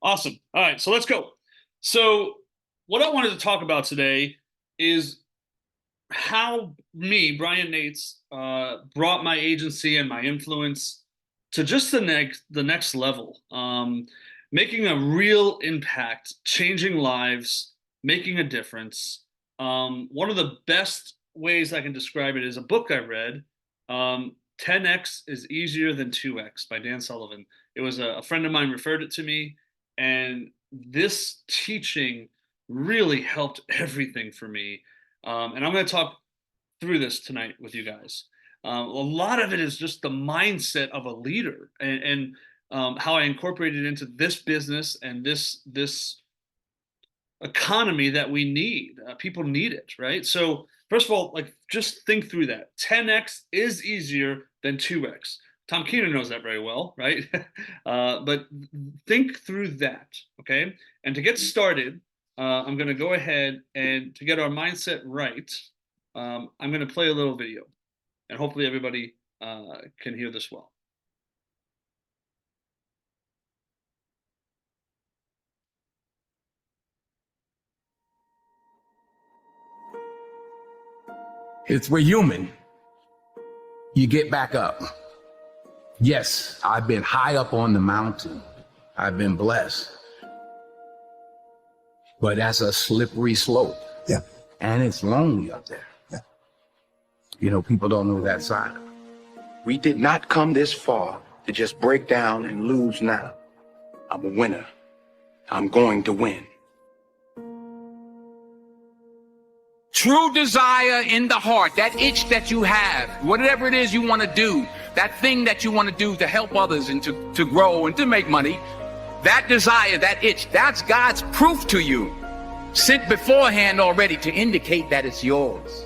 Awesome. All right, so let's go. So, what I wanted to talk about today is how me, Brian Nates, brought my agency and my influence to just the next level, making a real impact, changing lives, making a difference. One of the best ways I can describe it is a book I read. 10x is easier than 2x by Dan Sullivan. It was a friend of mine referred it to me, and this teaching really helped everything for me. And I'm going to talk through this tonight with you guys. A lot of it is just the mindset of a leader, and how I incorporate it into this business and this economy that we need. People need it, right? So first of all, like just think through that. 10x is easier than 2x. Tom Keener knows that very well, right? But think through that, okay? And to get started, I'm going to go ahead and to get our mindset right, I'm going to play a little video, and hopefully everybody can hear this well. We're human. You get back up. Yes, I've been high up on the mountain. I've been blessed. But that's a slippery slope. Yeah. And it's lonely up there. Yeah. You know, people don't know that side of it. We did not come this far to just break down and lose now. I'm a winner. I'm going to win. True desire in the heart, that itch that you have, whatever it is you want to do, that thing that you want to do to help others and to grow and to make money, that desire, that itch, that's God's proof to you, sent beforehand already to indicate that it's yours.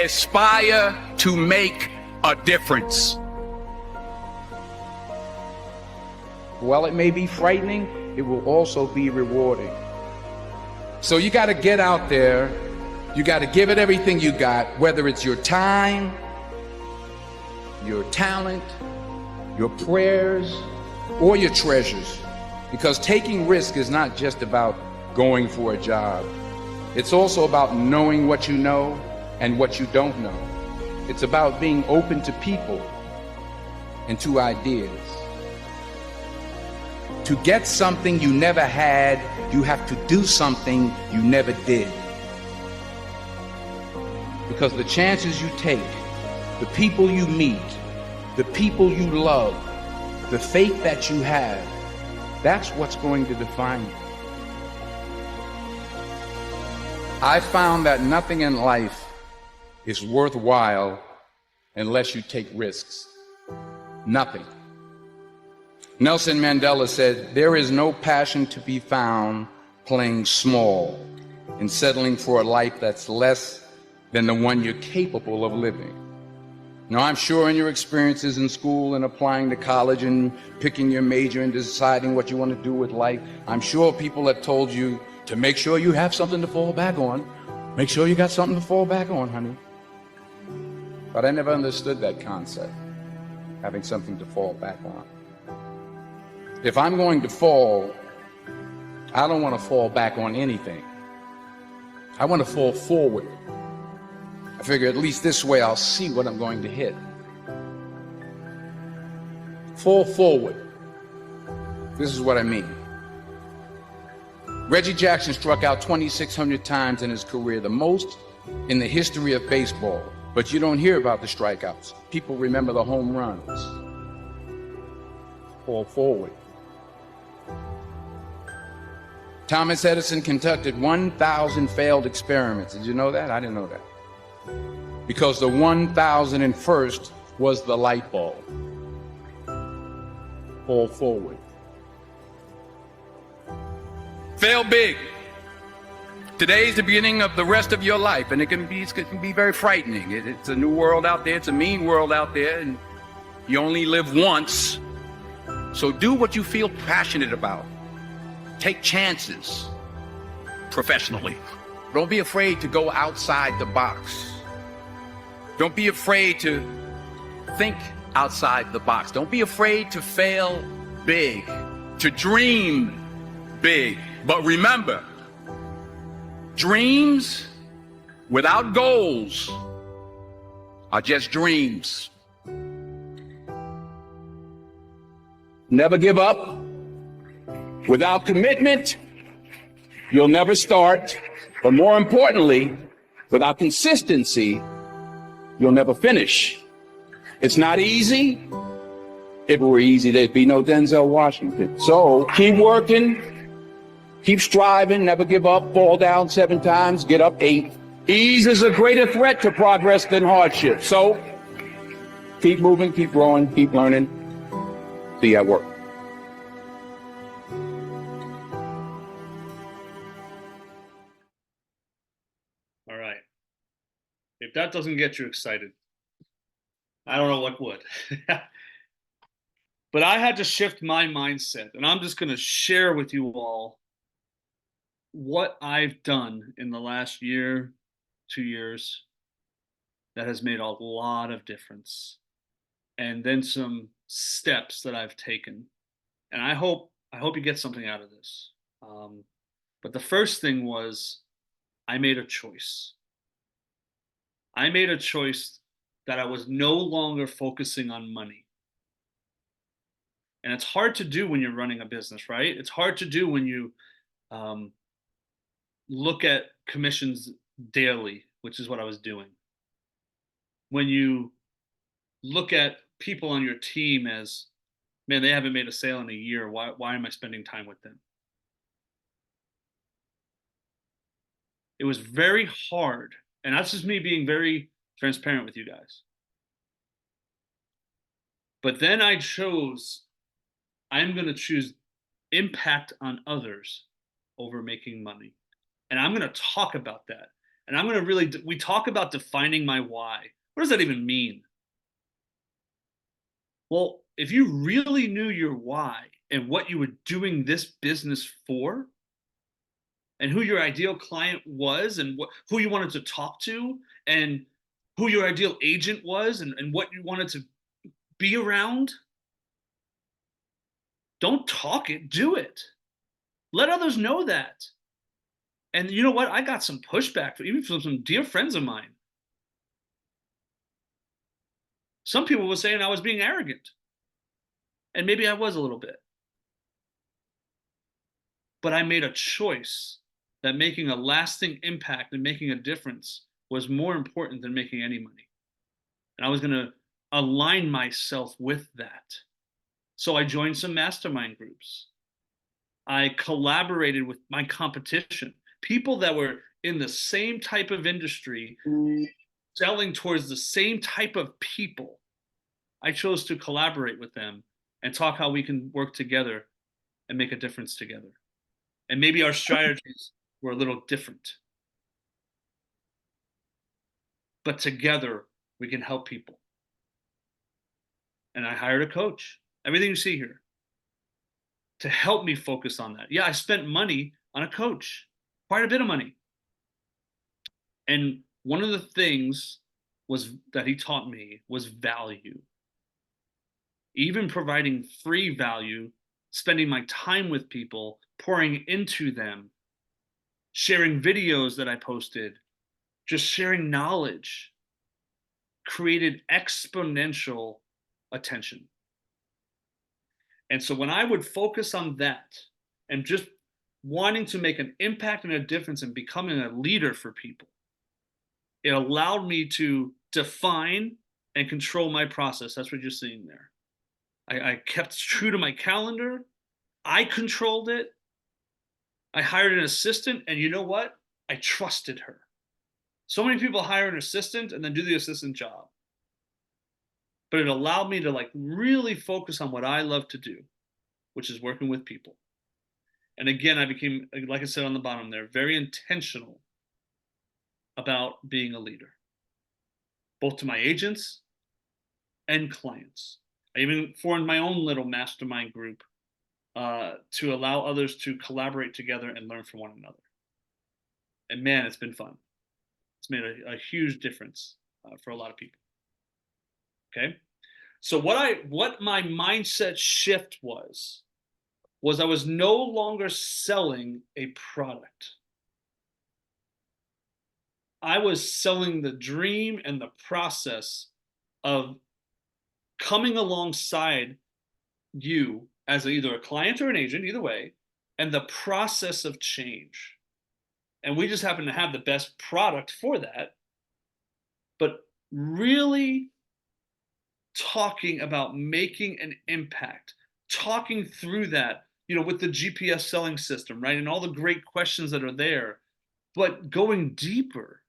Aspire to make a difference. While it may be frightening, it will also be rewarding. So you got to get out there. You got to give it everything you got, whether it's your time, your talent, your prayers, or your treasures. Because taking risk is not just about going for a job. It's also about knowing what you know and what you don't know. It's about being open to people and to ideas. To get something you never had, you have to do something you never did. Because the chances you take, the people you meet, the people you love, the faith that you have, that's what's going to define you. I found that nothing in life is worthwhile unless you take risks. Nothing. Nelson Mandela said, "There is no passion to be found playing small and settling for a life that's less than the one you're capable of living." Now, I'm sure in your experiences in school and applying to college and picking your major and deciding what you want to do with life, I'm sure people have told you to make sure you have something to fall back on. Make sure you got something to fall back on, honey. But I never understood that concept, having something to fall back on. If I'm going to fall, I don't want to fall back on anything. I want to fall forward. I figure at least this way I'll see what I'm going to hit. Fall forward. This is what I mean. Reggie Jackson struck out 2,600 times in his career, the most in the history of baseball. But you don't hear about the strikeouts. People remember the home runs. Fall forward. Thomas Edison conducted 1,000 failed experiments. Did you know that? I didn't know that. Because the 1,001st was the light bulb. Fall forward. Fail big. Today's the beginning of the rest of your life, and it can be very frightening. It's a new world out there. It's a mean world out there, and you only live once. So do what you feel passionate about. Take chances professionally. Don't be afraid to go outside the box. Don't be afraid to think outside the box. Don't be afraid to fail big. to dream big. But remember, dreams without goals are just dreams. Never give up. Without commitment, you'll never start. But more importantly, without consistency, you'll never finish. It's not easy. If it were easy, there'd be no Denzel Washington. So keep working, keep striving, never give up, fall down 7 times, get up 8. Ease is a greater threat to progress than hardship. So keep moving, keep growing, keep learning. See you at work. All right. If that doesn't get you excited, I don't know what would. But I had to shift my mindset, and I'm just going to share with you all what I've done in the last year, 2 years, that has made a lot of difference. And then some steps that I've taken. And I hope you get something out of this. But the first thing was I made a choice. I made a choice that I was no longer focusing on money. And it's hard to do when you're running a business, right? It's hard to do when you look at commissions daily, which is what I was doing. When you look at people on your team as, man, they haven't made a sale in a year. Why am I spending time with them? It was very hard. And that's just me being very transparent with you guys. But then I chose, I'm going to choose impact on others over making money. And I'm going to talk about that. And I'm going to really, we talk about defining my why. What does that even mean? Well, if you really knew your why and what you were doing this business for, and who your ideal client was, and who you wanted to talk to, and who your ideal agent was, and what you wanted to be around, don't talk it, do it. Let others know that. And you know what? I got some pushback, even from some dear friends of mine. Some people were saying I was being arrogant. And maybe I was a little bit. But I made a choice that making a lasting impact and making a difference was more important than making any money. And I was going to align myself with that. So I joined some mastermind groups. I collaborated with my competition, people that were in the same type of industry, selling towards the same type of people. I chose to collaborate with them and talk how we can work together and make a difference together. And maybe our strategies were a little different. But together, we can help people. And I hired a coach, everything you see here, to help me focus on that. Yeah, I spent money on a coach, quite a bit of money. And one of the things was that he taught me was value. Even providing free value, spending my time with people, pouring into them, sharing videos that I posted, just sharing knowledge, created exponential attention. And so when I would focus on that and just wanting to make an impact and a difference and becoming a leader for people, it allowed me to define and control my process. That's what you're seeing there. I kept true to my calendar. I controlled it. I hired an assistant, and you know what? I trusted her. So many people hire an assistant and then do the assistant job. But it allowed me to really focus on what I love to do, which is working with people. And again, I became, like I said on the bottom there, very intentional about being a leader, both to my agents and clients. I even formed my own little mastermind group to allow others to collaborate together and learn from one another. And man, it's been fun. It's made a huge difference for a lot of people. Okay, so what my mindset shift was was I was no longer selling a product. I was selling the dream and the process of coming alongside you as either a client or an agent, either way, and the process of change. And we just happen to have the best product for that. But really talking about making an impact, talking through that, with the GPS selling system, right? And all the great questions that are there, but going deeper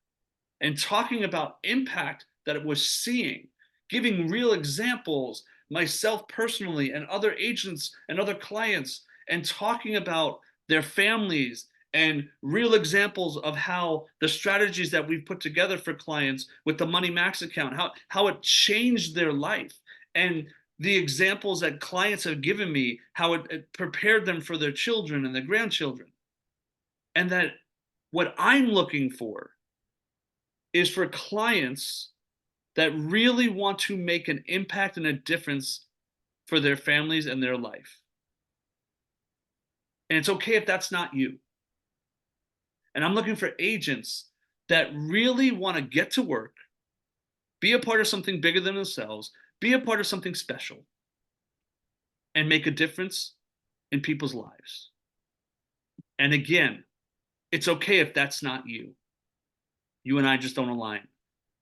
and talking about impact that it was seeing, giving real examples, myself personally, and other agents and other clients, and talking about their families and real examples of how the strategies that we've put together for clients with the Money Max account, how it changed their life, and the examples that clients have given me, how it prepared them for their children and their grandchildren. And that what I'm looking for is for clients that really want to make an impact and a difference for their families and their life. And it's okay if that's not you. And I'm looking for agents that really want to get to work, be a part of something bigger than themselves, be a part of something special, and make a difference in people's lives. And again, it's okay if that's not you. You and I just don't align.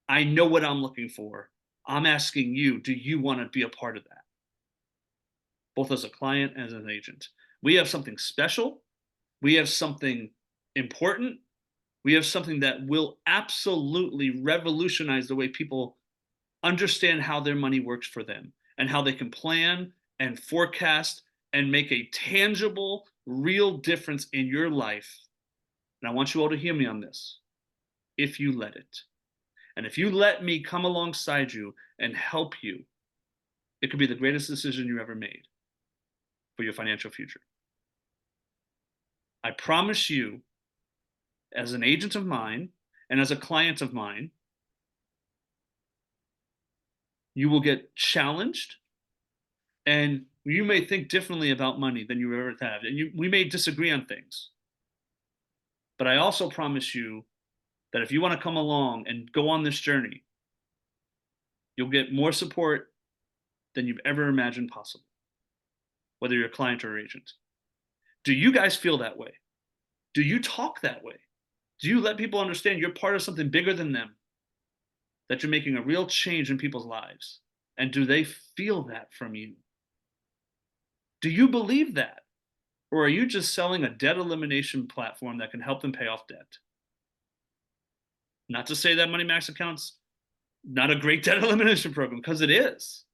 I know what I'm looking for. I'm asking you, do you want to be a part of that? Both as a client and as an agent. We have something special. We have something important. We have something that will absolutely revolutionize the way people understand how their money works for them and how they can plan and forecast and make a tangible, real difference in your life. And I want you all to hear me on this, if you let it. And if you let me come alongside you and help you, it could be the greatest decision you ever made for your financial future. I promise you, as an agent of mine and as a client of mine, you will get challenged and you may think differently about money than you ever have. And we may disagree on things. But I also promise you that if you want to come along and go on this journey, you'll get more support than you've ever imagined possible, whether you're a client or agent. Do you guys feel that way? Do you talk that way? Do you let people understand you're part of something bigger than them, that you're making a real change in people's lives? And do they feel that from you? Do you believe that? Or are you just selling a debt elimination platform that can help them pay off debt? Not to say that Money Max account's not a great debt elimination program, because it is.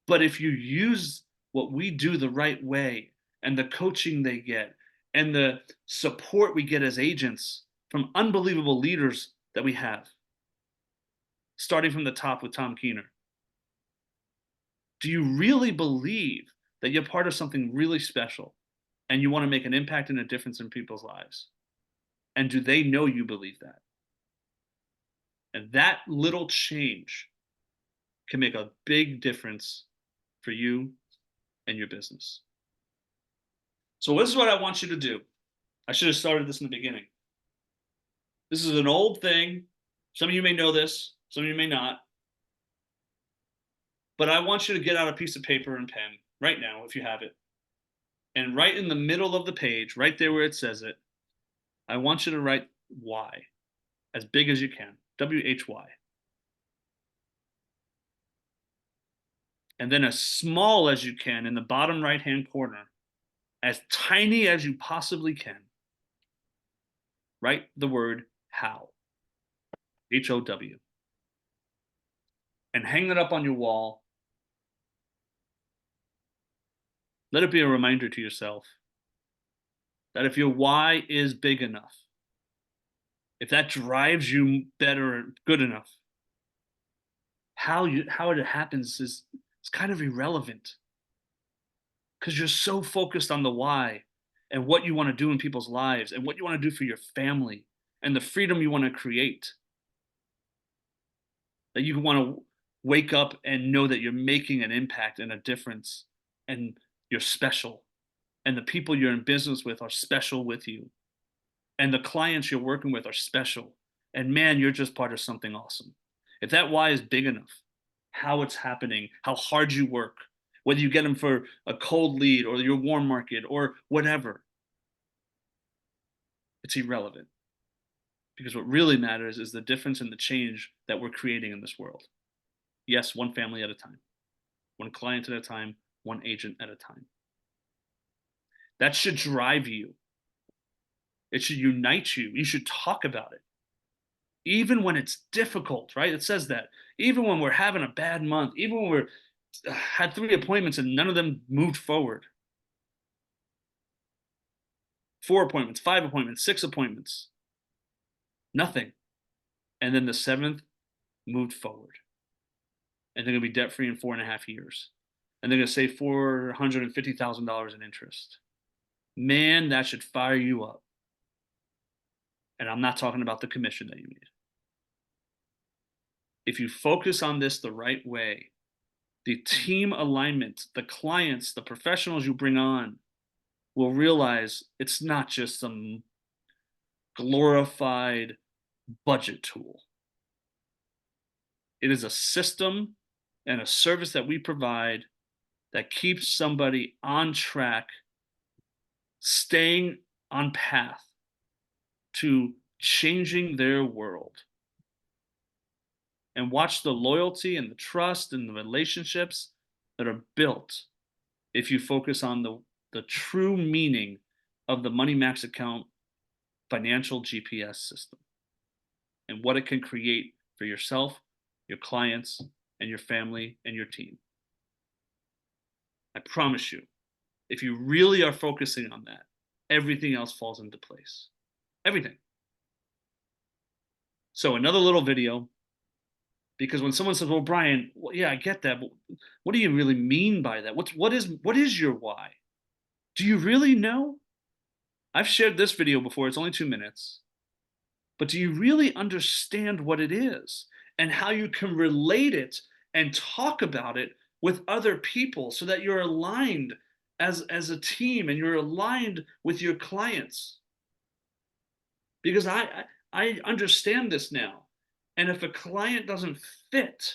But if you use what we do the right way and the coaching they get and the support we get as agents from unbelievable leaders that we have, starting from the top with Tom Keener, do you really believe that you're part of something really special and you want to make an impact and a difference in people's lives? And do they know you believe that? And that little change can make a big difference for you and your business. So this is what I want you to do. I should have started this in the beginning. This is an old thing. Some of you may know this, some of you may not. But I want you to get out a piece of paper and pen right now, if you have it. And right in the middle of the page, right there where it says it, I want you to write why, as big as you can, WHY. And then as small as you can in the bottom right-hand corner, as tiny as you possibly can, write the word how, H-O-W. And hang it up on your wall. Let it be a reminder to yourself that if your why is big enough, if that drives you better and good enough, how it happens is kind of irrelevant, because you're so focused on the why and what you want to do in people's lives and what you want to do for your family and the freedom you want to create, that you want to wake up and know that you're making an impact and a difference and you're special And the people you're in business with are special with you. And the clients you're working with are special. And man, you're just part of something awesome. If that why is big enough, how it's happening, how hard you work, whether you get them for a cold lead or your warm market or whatever, it's irrelevant. Because what really matters is the difference and the change that we're creating in this world. Yes, one family at a time, one client at a time, one agent at a time. That should drive you. It should unite you. You should talk about it. Even when it's difficult, right? It says that. Even when we're having a bad month, even when we're had 3 appointments and none of them moved forward. 4 appointments, 5 appointments, 6 appointments. Nothing. And then the 7th moved forward. And they're going to be debt free in 4.5 years. And they're going to save $450,000 in interest. Man, that should fire you up. And I'm not talking about the commission that you made. If you focus on this the right way, the team alignment, the clients, the professionals you bring on will realize it's not just some glorified budget tool. It is a system and a service that we provide that keeps somebody on track, staying on path to changing their world. And watch the loyalty and the trust and the relationships that are built if you focus on the true meaning of the Money Max account financial GPS system and what it can create for yourself, your clients, and your family and your team. I promise you, if you really are focusing on that, everything else falls into place. Everything. So another little video, because when someone says, well, Brian, well, yeah, I get that, but what do you really mean by that? What is your why? Do you really know? I've shared this video before, it's only 2 minutes. But do you really understand what it is and how you can relate it and talk about it with other people so that you're aligned as a team and you're aligned with your clients? Because I understand this now. And if a client doesn't fit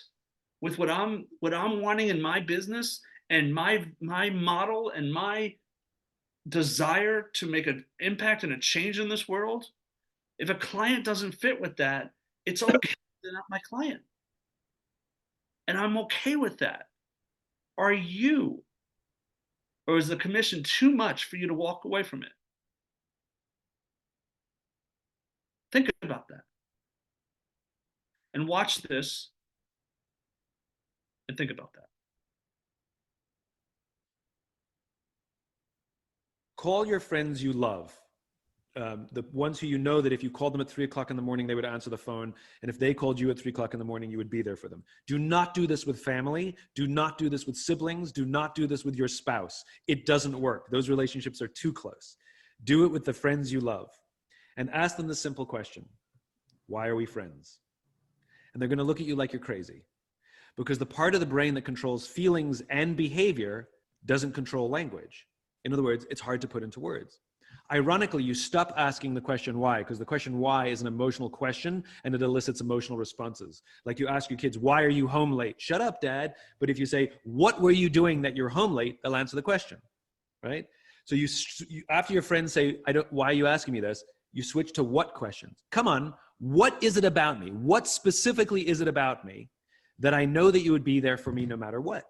with what I'm wanting in my business and my model and my desire to make an impact and a change in this world, if a client doesn't fit with that, it's okay, they're not my client. And I'm okay with that. Are you? Or is the commission too much for you to walk away from it? Think about that. And watch this and think about that. Call your friends you love. The ones who you know that if you called them at 3 o'clock in the morning, they would answer the phone. And if they called you at 3 o'clock in the morning, you would be there for them. Do not do this with family. Do not do this with siblings. Do not do this with your spouse. It doesn't work. Those relationships are too close. Do it with the friends you love. And ask them the simple question: why are we friends? And they're going to look at you like you're crazy. Because the part of the brain that controls feelings and behavior doesn't control language. In other words, it's hard to put into words. Ironically, you stop asking the question why, because the question why is an emotional question and it elicits emotional responses. Like you ask your kids, why are you home late? Shut up, Dad. But if you say, what were you doing that you're home late? They'll answer the question, right? So you after your friends say, why are you asking me this? You switch to what questions. Come on, what is it about me? What specifically is it about me that I know that you would be there for me no matter what?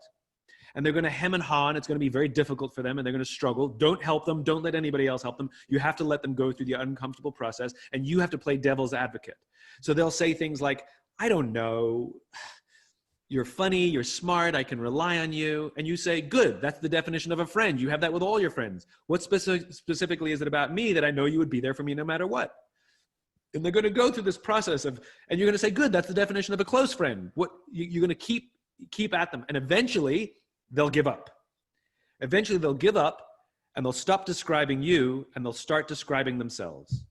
And they're going to hem and haw, and it's going to be very difficult for them, and they're going to struggle. Don't help them. Don't let anybody else help them. You have to let them go through the uncomfortable process, and you have to play devil's advocate. So they'll say things like, I don't know, you're funny, you're smart, I can rely on you. And you say, good, that's the definition of a friend. You have that with all your friends. What specifically is it about me that I know you would be there for me no matter what? And they're going to go through this process of, and you're going to say, good, that's the definition of a close friend. What you're going to keep at them. And eventually they'll give up. Eventually they'll give up and they'll stop describing you and they'll start describing themselves.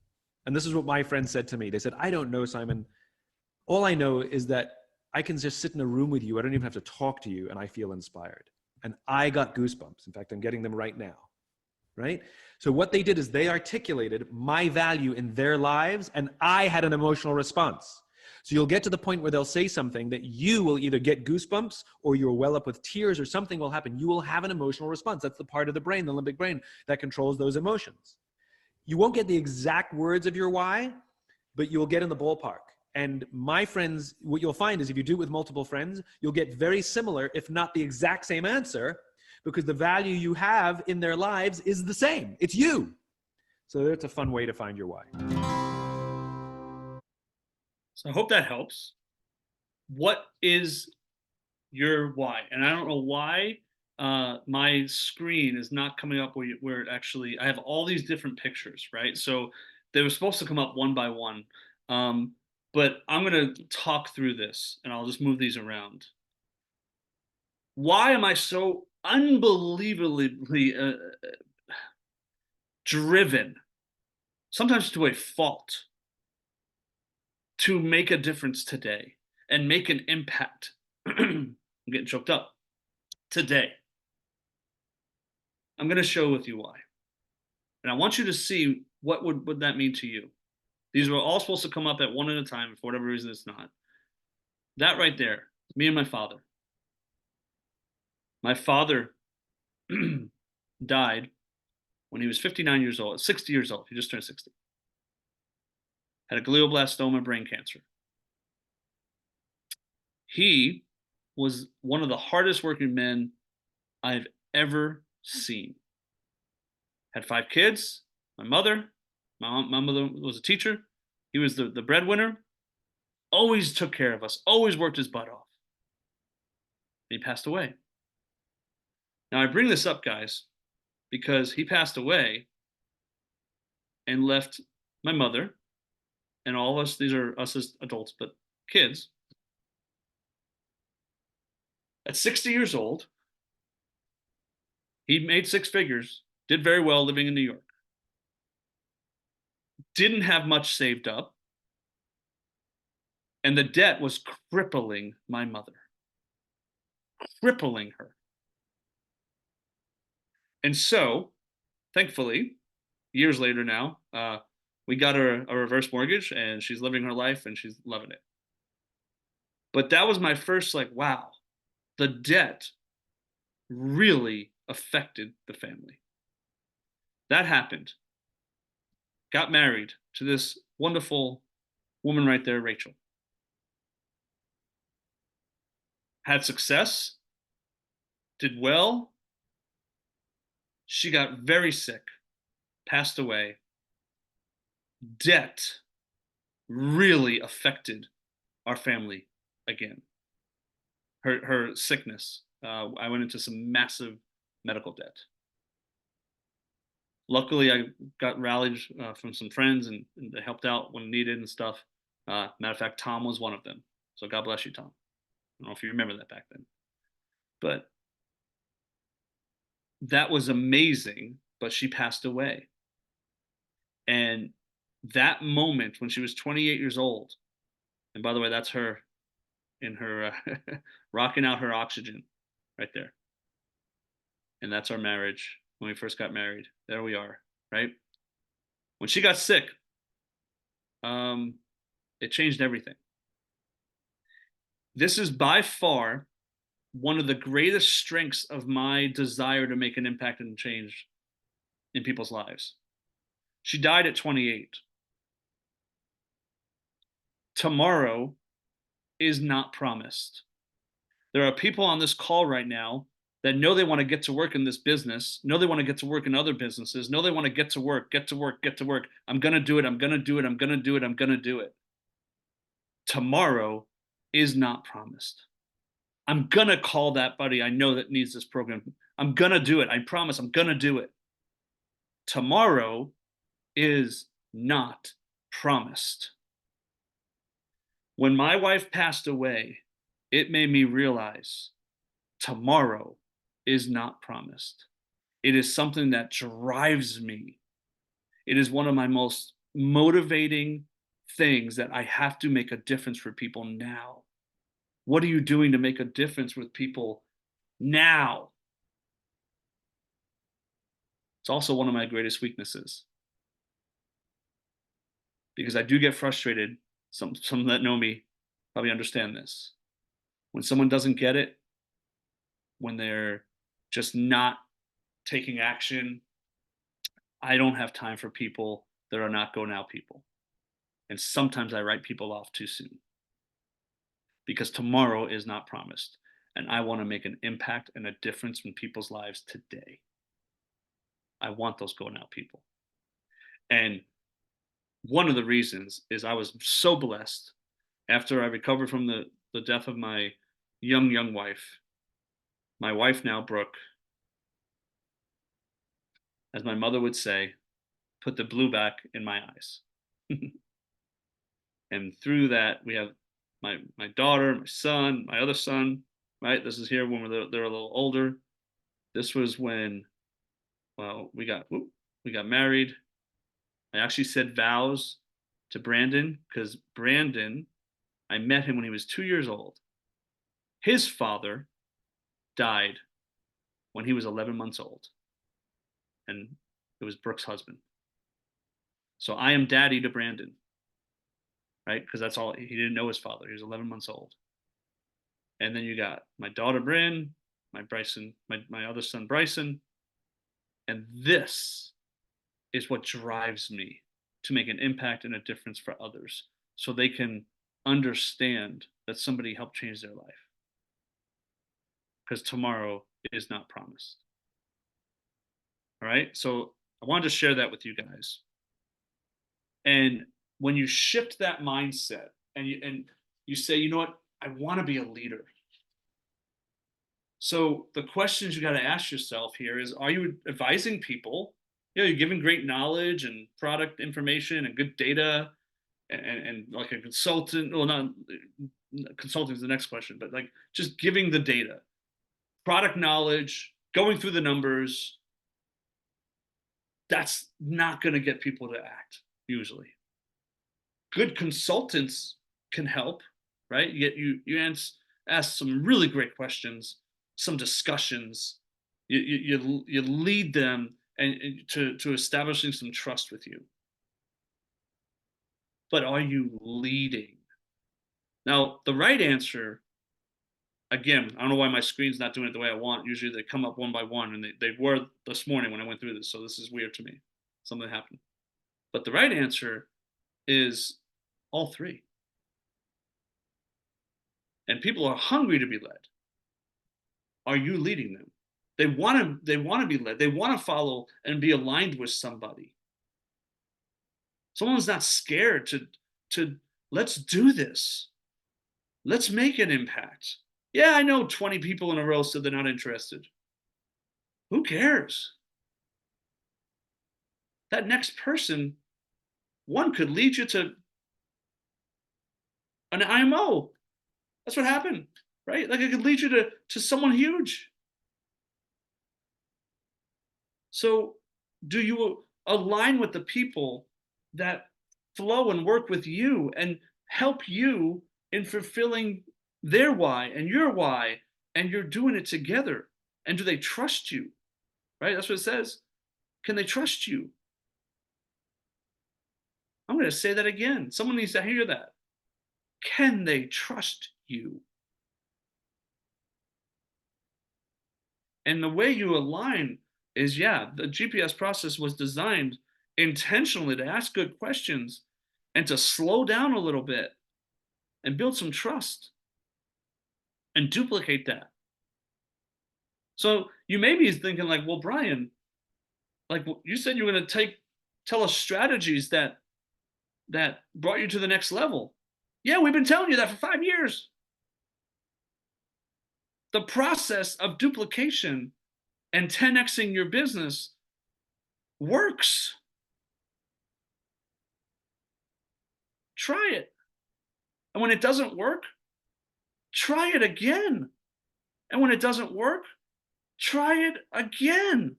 And this is what my friends said to me. They said, I don't know, Simon. All I know is that I can just sit in a room with you. I don't even have to talk to you and I feel inspired. And I got goosebumps. In fact, I'm getting them right now. right? So what they did is they articulated my value in their lives, and I had an emotional response. So you'll get to the point where they'll say something that you will either get goosebumps or you'll well up with tears or something will happen. You will have an emotional response. That's the part of the brain, the limbic brain, that controls those emotions. You won't get the exact words of your why, but you'll get in the ballpark. And my friends, what you'll find is if you do it with multiple friends, you'll get very similar, if not the exact same answer, because the value you have in their lives is the same. It's you. So that's a fun way to find your why. So I hope that helps. What is your why? And I don't know why my screen is not coming up where it actually, I have all these different pictures, right? So they were supposed to come up one by one. But I'm going to talk through this and I'll just move these around. Why am I so unbelievably driven, sometimes to a fault, to make a difference today and make an impact? I'm getting choked up. Today, I'm going to show with you why. And I want you to see what would that mean to you. These were all supposed to come up at one at a time. For whatever reason, it's not. That right there, me and my father. My father died when he was 59 years old, 60 years old. He just turned 60. Had a glioblastoma, brain cancer. He was one of the hardest working men I've ever seen. Had 5 kids. My mother was a teacher. He was the breadwinner. Always took care of us. Always worked his butt off. And he passed away. Now I bring this up, guys, because he passed away and left my mother and all of us. These are us as adults, but kids. At 60 years old, he made 6 figures, did very well living in New York. Didn't have much saved up. And the debt was crippling my mother. Crippling her. And so, thankfully, years later now, we got her a reverse mortgage and she's living her life and she's loving it. But that was my first, like, wow, the debt really affected the family. That happened. Got married to this wonderful woman right there, Rachel. Had success, did well. She got very sick, passed away. Debt really affected our family again. Her sickness. I went into some massive medical debt. Luckily, I got rallied from some friends and they helped out when needed and stuff. Matter of fact, Tom was one of them. So God bless you, Tom. I don't know if you remember that back then. But that was amazing, but she passed away. And that moment when she was 28 years old, and by the way, that's her in her rocking out her oxygen right there. And that's our marriage when we first got married. There we are, right? When she got sick, it changed everything. This is by far one of the greatest strengths of my desire to make an impact and change in people's lives. She died at 28. Tomorrow is not promised. There are people on this call right now that know they want to get to work in this business, know they want to get to work in other businesses, know they want to get to work, get to work, get to work. I'm going to do it. I'm going to do it. I'm going to do it. I'm going to do it. Tomorrow is not promised. I'm going to call that buddy I know that needs this program. I'm going to do it. I promise I'm going to do it. Tomorrow is not promised. When my wife passed away, it made me realize tomorrow is not promised. It is something that drives me. It is one of my most motivating things that I have to make a difference for people now. What are you doing to make a difference with people now? It's also one of my greatest weaknesses because I do get frustrated. Some that know me probably understand this. When someone doesn't get it, when they're just not taking action, I don't have time for people that are not go now people. And sometimes I write people off too soon because tomorrow is not promised. And I want to make an impact and a difference in people's lives today. I want those go now people. And one of the reasons is I was so blessed after I recovered from the death of my young wife. My wife now, Brooke, as my mother would say, put the blue back in my eyes. And through that, we have my daughter, my son, my other son, right? This is here when they're a little older. This was when, well, we got married. I actually said vows to Brandon because Brandon, I met him when he was 2 years old. His father died when he was 11 months old. And it was Brooke's husband. So I am daddy to Brandon, right? Because that's all, he didn't know his father. He was 11 months old. And then you got my daughter, Bryn, my other son, Bryson. And this is what drives me to make an impact and a difference for others so they can understand that somebody helped change their life. Because tomorrow is not promised. All right. So I wanted to share that with you guys. And when you shift that mindset and you say, you know what, I want to be a leader. So the questions you got to ask yourself here is, are you advising people? You're giving great knowledge and product information and good data and like a consultant. Well, not consulting is the next question, but like just giving the data, product knowledge, going through the numbers. That's not going to get people to act usually. Good consultants can help, right? You ask some really great questions, some discussions. You lead them and to establishing some trust with you. But are you leading? Now, the right answer, again, I don't know why my screen's not doing it the way I want. Usually they come up one by one, and they were this morning when I went through this. So this is weird to me. Something happened. But the right answer is all three. And people are hungry to be led. Are you leading them? They want to be led. They want to follow and be aligned with somebody. Someone's not scared to let's do this. Let's make an impact. Yeah, I know 20 people in a row said they're not interested. Who cares? That next person, one could lead you to an IMO. That's what happened, right? Like it could lead you to someone huge. So do you align with the people that flow and work with you and help you in fulfilling their why and your why, and you're doing it together? And do they trust you? Right? That's what it says. Can they trust you? I'm going to say that again. Someone needs to hear that. Can they trust you? And the way you align is, yeah, the GPS process was designed intentionally to ask good questions and to slow down a little bit and build some trust and duplicate that. So you may be thinking like, well, Brian, like you said you were going to tell us strategies that brought you to the next level. Yeah, we've been telling you that for 5 years. The process of duplication and 10xing your business works. Try it. And when it doesn't work, try it again. And when it doesn't work, try it again.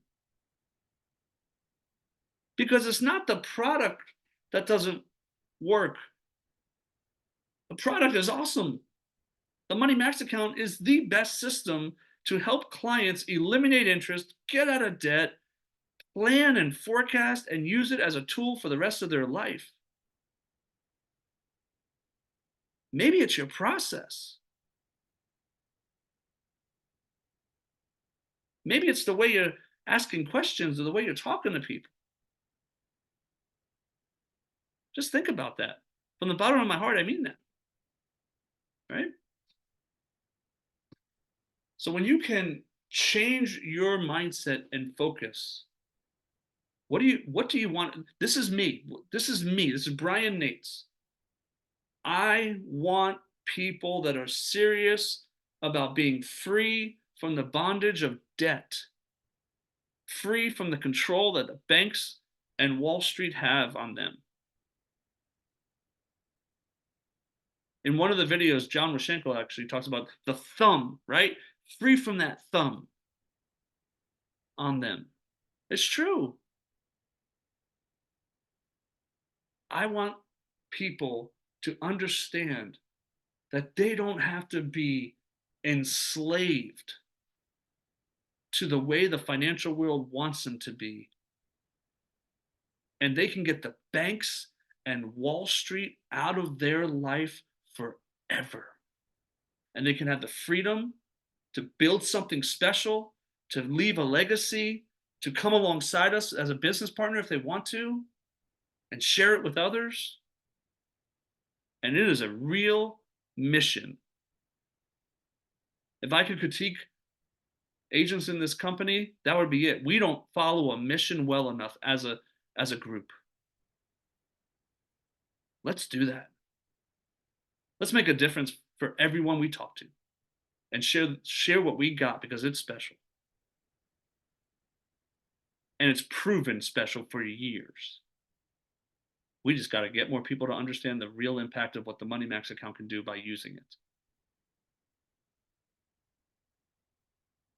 Because it's not the product that doesn't work. The product is awesome. The Money Max account is the best system to help clients eliminate interest, get out of debt, plan and forecast and use it as a tool for the rest of their life. Maybe it's your process. Maybe it's the way you're asking questions or the way you're talking to people. Just think about that. From the bottom of my heart, I mean that. Right? So when you can change your mindset and focus, what do you want? This is me. This is me. This is Brian Nates. I want people that are serious about being free from the bondage of debt, free from the control that the banks and Wall Street have on them. In one of the videos, John Roshenko actually talks about the thumb, right? Free from that thumb on them. It's true. I want people to understand that they don't have to be enslaved to the way the financial world wants them to be. And they can get the banks and Wall Street out of their life forever. And they can have the freedom to build something special, to leave a legacy, to come alongside us as a business partner if they want to, and share it with others. And it is a real mission. If I could critique agents in this company, that would be it. We don't follow a mission well enough as a group. Let's do that. Let's make a difference for everyone we talk to and share what we got, because it's special. And it's proven special for years. We just got to get more people to understand the real impact of what the Money Max account can do by using it.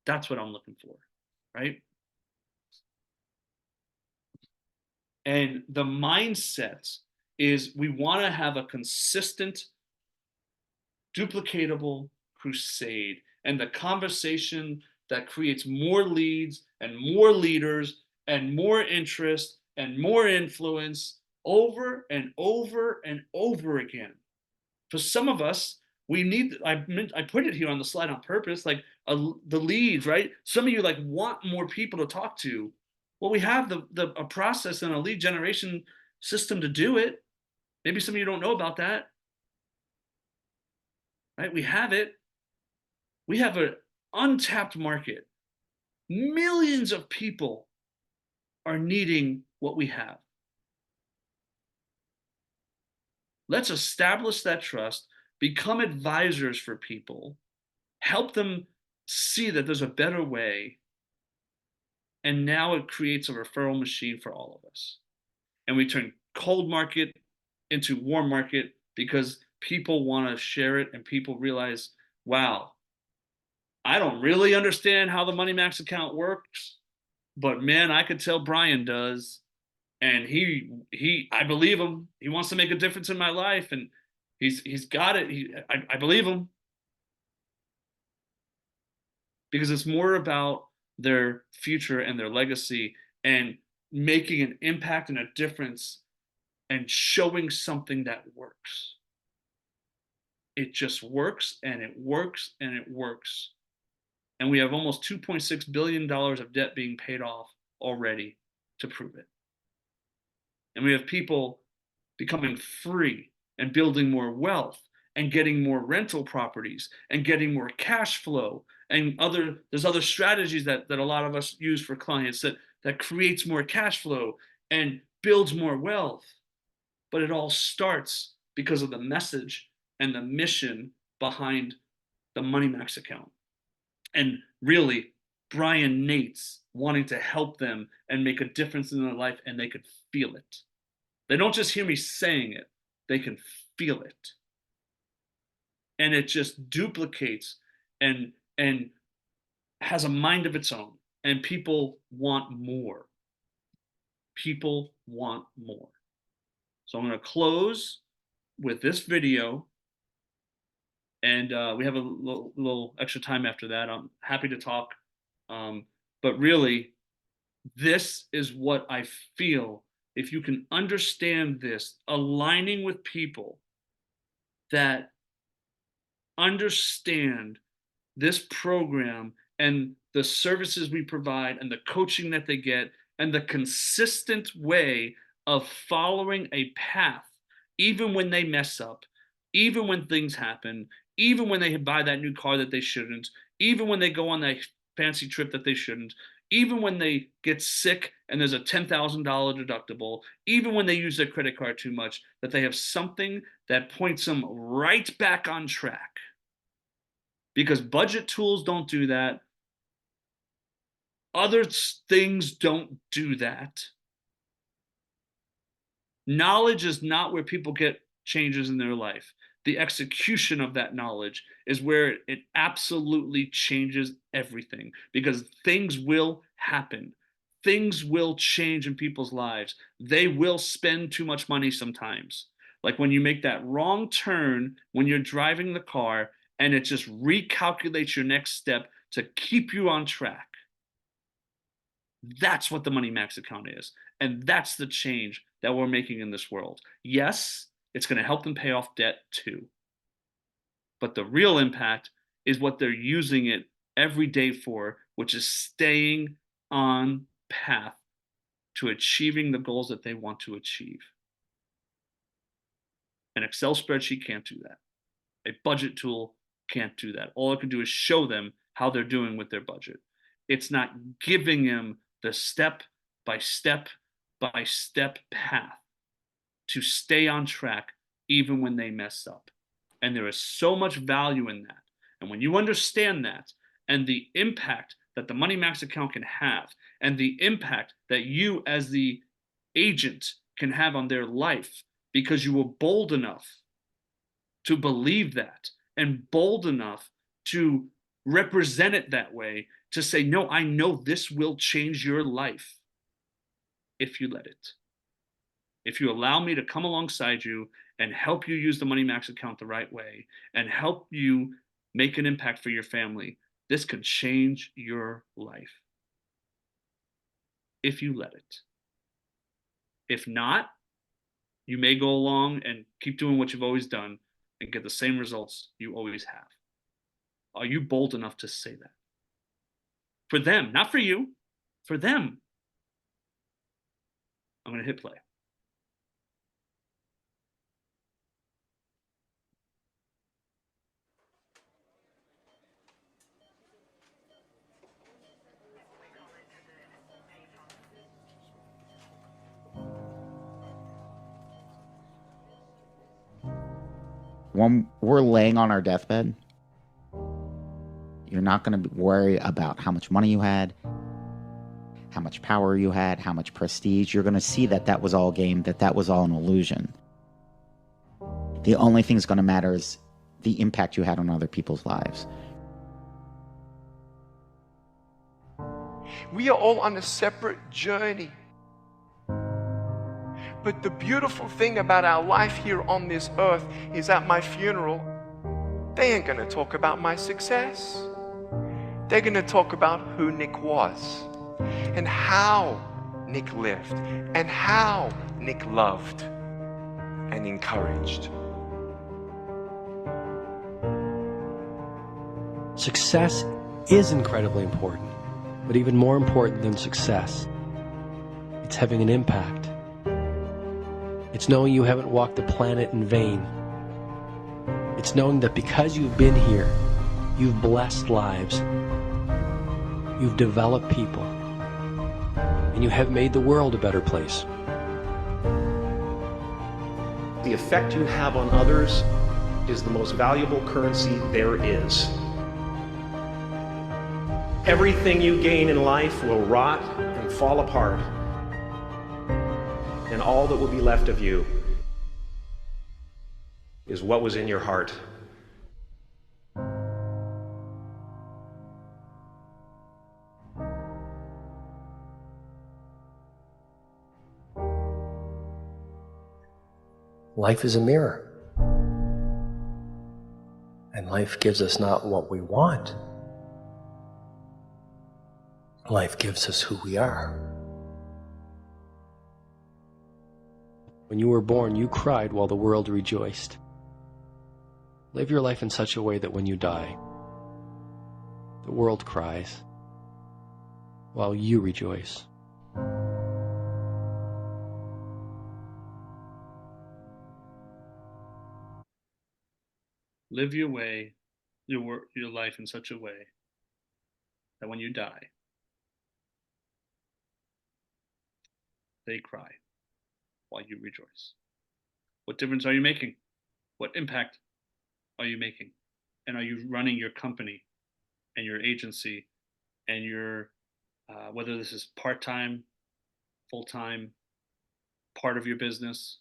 That's what I'm looking for, right? And the mindset is we want to have a consistent, duplicatable crusade, and the conversation that creates more leads and more leaders and more interest and more influence over and over and over again. For some of us, we need, I put it here on the slide on purpose, like the leads, right? Some of you like want more people to talk to. Well, we have a process and a lead generation system to do it. Maybe some of you don't know about that, right? We have it. We have an untapped market. Millions of people are needing what we have. Let's establish that trust, become advisors for people, help them see that there's a better way. And now it creates a referral machine for all of us. And we turn cold market into warm market because people want to share it and people realize, wow, I don't really understand how the Money Max account works, but man, I could tell Brian does. And I believe him. He wants to make a difference in my life, and he's got it. I believe him, because it's more about their future and their legacy and making an impact and a difference and showing something that works. It just works, and it works, and it works. And we have almost $2.6 billion of debt being paid off already to prove it. And we have people becoming free and building more wealth and getting more rental properties and getting more cash flow. And there's other strategies that a lot of us use for clients that creates more cash flow and builds more wealth. But it all starts because of the message and the mission behind the Money Max account. And really, Brian Nates wanting to help them and make a difference in their life, and they could feel it. They don't just hear me saying it, they can feel it. And it just duplicates and has a mind of its own. And people want more. People want more. So I'm going to close with this video. And we have a little extra time after that. I'm happy to talk. But really, This is what I feel. If you can understand this, aligning with people that understand this program and the services we provide and the coaching that they get and the consistent way of following a path, even when they mess up, even when things happen, even when they buy that new car that they shouldn't, even when they go on that fancy trip that they shouldn't, even when they get sick and there's a $10,000 deductible, even when they use their credit card too much, that they have something that points them right back on track. Because budget tools don't do that. Other things don't do that. Knowledge is not where people get changes in their life. The execution of that knowledge is where it absolutely changes everything, because things will happen. Things will change in people's lives. They will spend too much money sometimes. Like when you make that wrong turn when you're driving the car and it just recalculates your next step to keep you on track. That's what the Money Max account is. And that's the change that we're making in this world. Yes, it's going to help them pay off debt too. But the real impact is what they're using it every day for, which is staying on path to achieving the goals that they want to achieve. An Excel spreadsheet can't do that. A budget tool can't do that. All it can do is show them how they're doing with their budget. It's not giving them the step by step path to stay on track even when they mess up. And there is so much value in that. And when you understand that and the impact that the Money Max account can have and the impact that you as the agent can have on their life, because you were bold enough to believe that and bold enough to represent it that way, to say, no, I know this will change your life if you let it. If you allow me to come alongside you and help you use the Money Max account the right way and help you make an impact for your family, this could change your life. If you let it. If not, you may go along and keep doing what you've always done and get the same results you always have. Are you bold enough to say that? For them, not for you, for them. I'm going to hit play. When we're laying on our deathbed, you're not going to worry about how much money you had, how much power you had, how much prestige. You're going to see that that was all game, that was all an illusion. The only thing that's going to matter is the impact you had on other people's lives. We are all on a separate journey. But the beautiful thing about our life here on this earth is at my funeral, they ain't going to talk about my success. They're going to talk about who Nick was and how Nick lived and how Nick loved and encouraged. Success is incredibly important, but even more important than success, it's having an impact. It's knowing you haven't walked the planet in vain. It's knowing that because you've been here, you've blessed lives, you've developed people, and you have made the world a better place. The effect you have on others is the most valuable currency there is. Everything you gain in life will rot and fall apart, and all that will be left of you is what was in your heart. Life is a mirror, and life gives us not what we want. Life gives us who we are. When you were born, you cried while the world rejoiced. Live your life in such a way that when you die, the world cries while you rejoice. Live your life in such a way that when you die, they cry while you rejoice. What difference are you making? What impact are you making? And are you running your company and your agency and your, whether this is part-time, full-time, part of your business,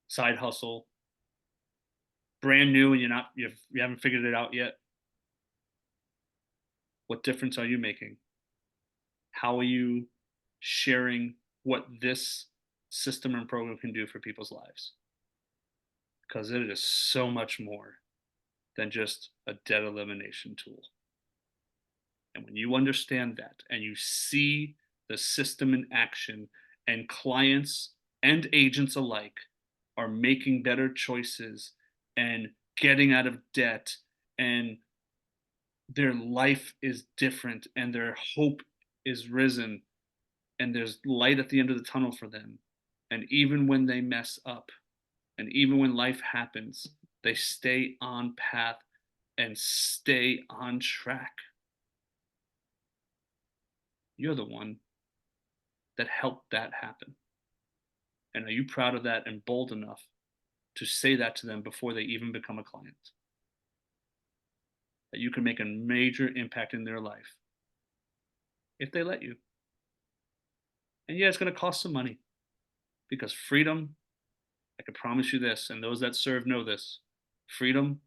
side hustle, brand new and you haven't figured it out yet? What difference are you making? How are you sharing what this system and program can do for people's lives? Because it is so much more than just a debt elimination tool. And when you understand that and you see the system in action, and clients and agents alike are making better choices and getting out of debt, and their life is different and their hope is risen, and there's light at the end of the tunnel for them. And even when they mess up, and even when life happens, they stay on path and stay on track. You're the one that helped that happen. And are you proud of that and bold enough to say that to them before they even become a client? That you can make a major impact in their life if they let you. And yeah, it's going to cost some money, because freedom, I can promise you this, and those that serve know this, freedom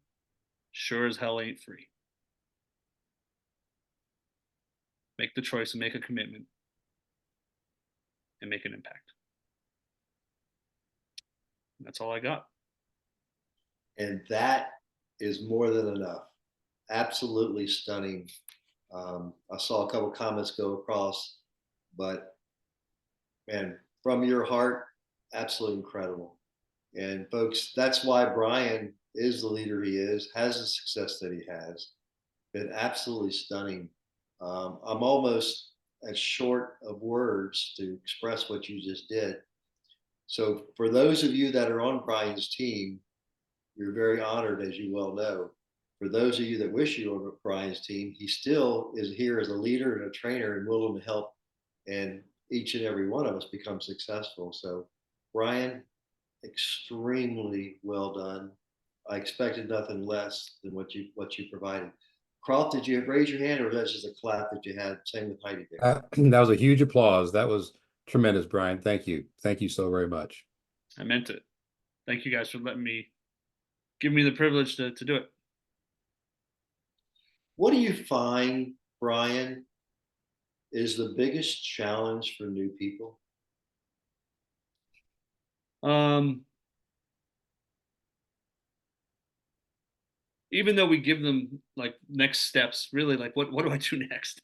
sure as hell ain't free. Make the choice and make a commitment and make an impact. And that's all I got. And that is more than enough. Absolutely stunning. I saw a couple comments go across, but man, from your heart, absolutely incredible. And folks, that's why Brian is the leader he is, has the success that he has. Been absolutely stunning. I'm almost as short of words to express what you just did. So for those of you that are on Brian's team, you're very honored, as you well know. For those of you that wish you were on Brian's team, he still is here as a leader and a trainer and willing to help, and each and every one of us become successful. So Brian, extremely well done. I expected nothing less than what you provided. Croft, did you raise your hand, or was that just a clap that you had? Same with Heidi there. That was a huge applause. That was tremendous, Brian. Thank you. Thank you so very much. I meant it. Thank you guys for give me the privilege to do it. What do you find, Brian, is the biggest challenge for new people? Even though we give them like next steps, really, like what do I do next?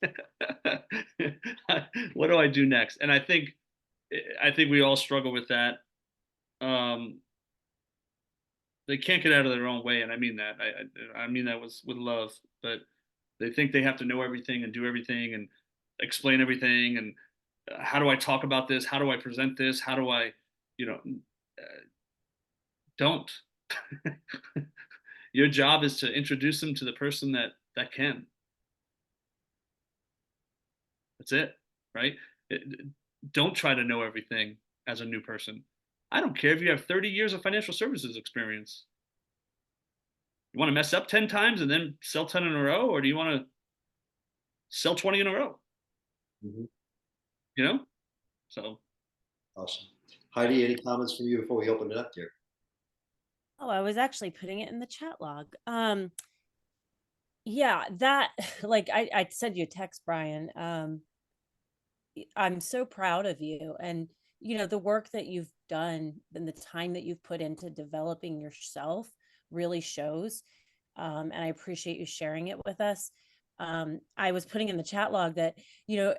What do I do next? And I think we all struggle with that. They can't get out of their own way, and I mean that. I mean that with love, but they think they have to know everything and do everything and explain everything. And how do I talk about this? How do I present this? How do I, don't. Your job is to introduce them to the person that can. That's it, right? Don't try to know everything as a new person. I don't care if you have 30 years of financial services experience. You want to mess up 10 times and then sell 10 in a row, or do you want to sell 20 in a row? Mm-hmm. So. Awesome. Heidi, any comments from you before we open it up here? Oh, I was actually putting it in the chat log. Yeah, that, like I sent you a text, Brian. I'm so proud of you, and the work that you've done and the time that you've put into developing yourself really shows. And I appreciate you sharing it with us. I was putting in the chat log that, you know,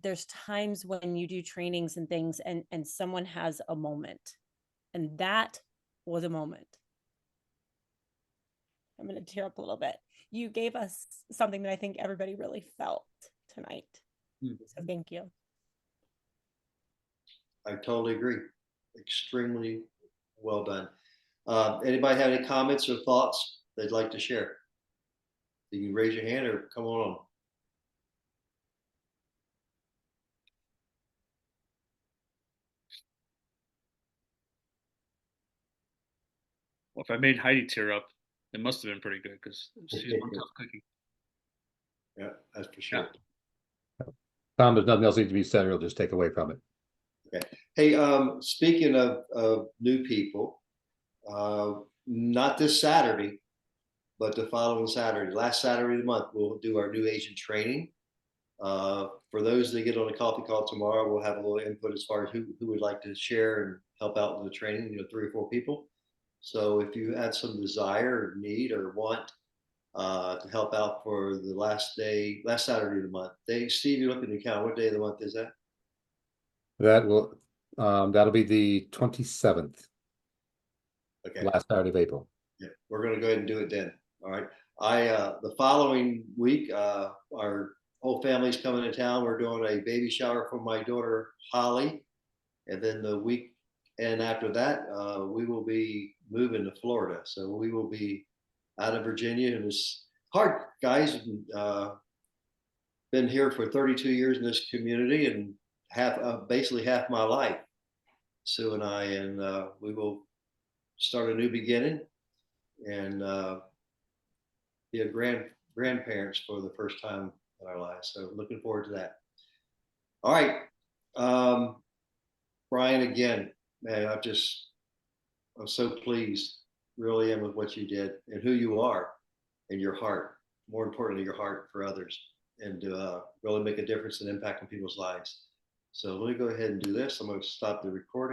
there's times when you do trainings and things and someone has a moment, and that was a moment. I'm going to tear up a little bit. You gave us something that I think everybody really felt tonight. So thank you. I totally agree. Extremely well done. Anybody have any comments or thoughts they'd like to share? You can raise your hand or come on. Well, if I made Heidi tear up, it must have been pretty good because she's one tough cookie. Yeah, that's for sure. Tom, there's nothing else needs to be said, or just take away from it. Okay. Hey, speaking of new people, not this Saturday, but the following Saturday, last Saturday of the month, we'll do our new agent training. For those that get on a coffee call tomorrow, we'll have a little input as far as who would like to share and help out with the training, 3 or 4 people. So if you had some desire or need or want to help out for the last Saturday of the month. Steve, you look at the calendar. What day of the month is that? That'll be the 27th. Okay. Last Saturday of April. Yeah, we're going to go ahead and do it then. All right. The following week, our whole family's coming to town. We're doing a baby shower for my daughter Holly, and then the week and after that, we will be moving to Florida. So we will be out of Virginia, and it's hard, guys. Been here for 32 years in this community, and basically half my life. Sue and I, and we will start a new beginning and be a grandparents for the first time in our lives. So looking forward to that. All right, Brian, again, man, I'm so pleased, really am, with what you did and who you are and your heart. More importantly, your heart for others, and to really make a difference and impact on people's lives. So let me go ahead and do this. I'm going to stop the recording.